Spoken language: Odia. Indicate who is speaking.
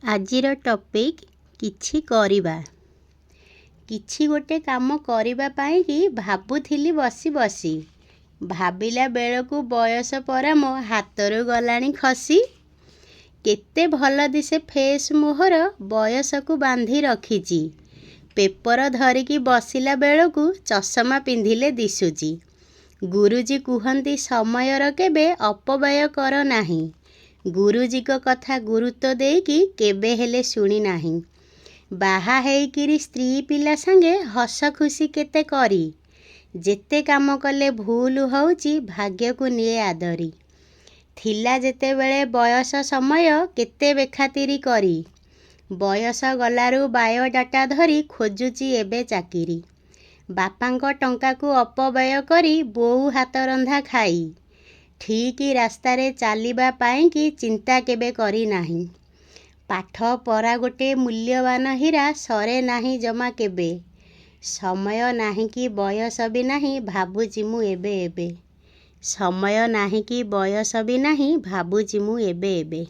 Speaker 1: ଆଜିର ଟପିକ୍ କିଛି କରିବା। କିଛି ଗୋଟେ କାମ କରିବା ପାଇଁକି ଭାବୁଥିଲି ବସି ବସି। ଭାବିଲା ବେଳକୁ ବୟସ ପରା ମୋ ହାତରୁ ଗଲାଣି ଖସି। କେତେ ଭଲ ଦିଶେ ଫେସ୍ ମୋହର ବୟସକୁ ବାନ୍ଧି ରଖିଛି। ପେପର ଧରିକି ବସିଲା ବେଳକୁ ଚଷମା ପିନ୍ଧିଲେ ଦିଶୁଛି। ଗୁରୁଜୀ କୁହନ୍ତି ସମୟର କେବେ ଅପବ୍ୟୟ କର ନାହିଁ। ଗୁରୁଜୀଙ୍କ କଥା ଗୁରୁତ୍ୱ ଦେଇକି କେବେ ହେଲେ ଶୁଣି ନାହିଁ। ବାହା ହେଇକିରି ସ୍ତ୍ରୀ ପିଲା ସାଙ୍ଗେ ହସ ଖୁସି କେତେ କରି। ଯେତେ କାମ କଲେ ଭୁଲ ହେଉଛି ଭାଗ୍ୟକୁ ନିଏ ଆଦରି। ଥିଲା ଯେତେବେଳେ ବୟସ ସମୟ କେତେ ବେଖାତିରି କରି। ବୟସ ଗଲାରୁ ବାୟୋଡାଟା ଧରି ଖୋଜୁଛି ଏବେ ଚାକିରି। ବାପାଙ୍କ ଟଙ୍କାକୁ ଅପବ୍ୟୟ କରି ବୋଉ ହାତ ରନ୍ଧା ଖାଇ। ଠିକ୍ ରାସ୍ତାରେ ଚାଲିବା ପାଇଁକି ଚିନ୍ତା କେବେ କରି ନାହିଁ। ପାଠ ପରା ଗୋଟେ ମୂଲ୍ୟବାନ ହୀରା ସରେ ନାହିଁ ଜମା କେବେ। ସମୟ ନାହିଁ କି ବୟସ ବି ନାହିଁ ଭାବୁଛି ମୁଁ ଏବେ। ସମୟ ନାହିଁ କି ବୟସ ବି ନାହିଁ ଭାବୁଛି ମୁଁ ଏବେ।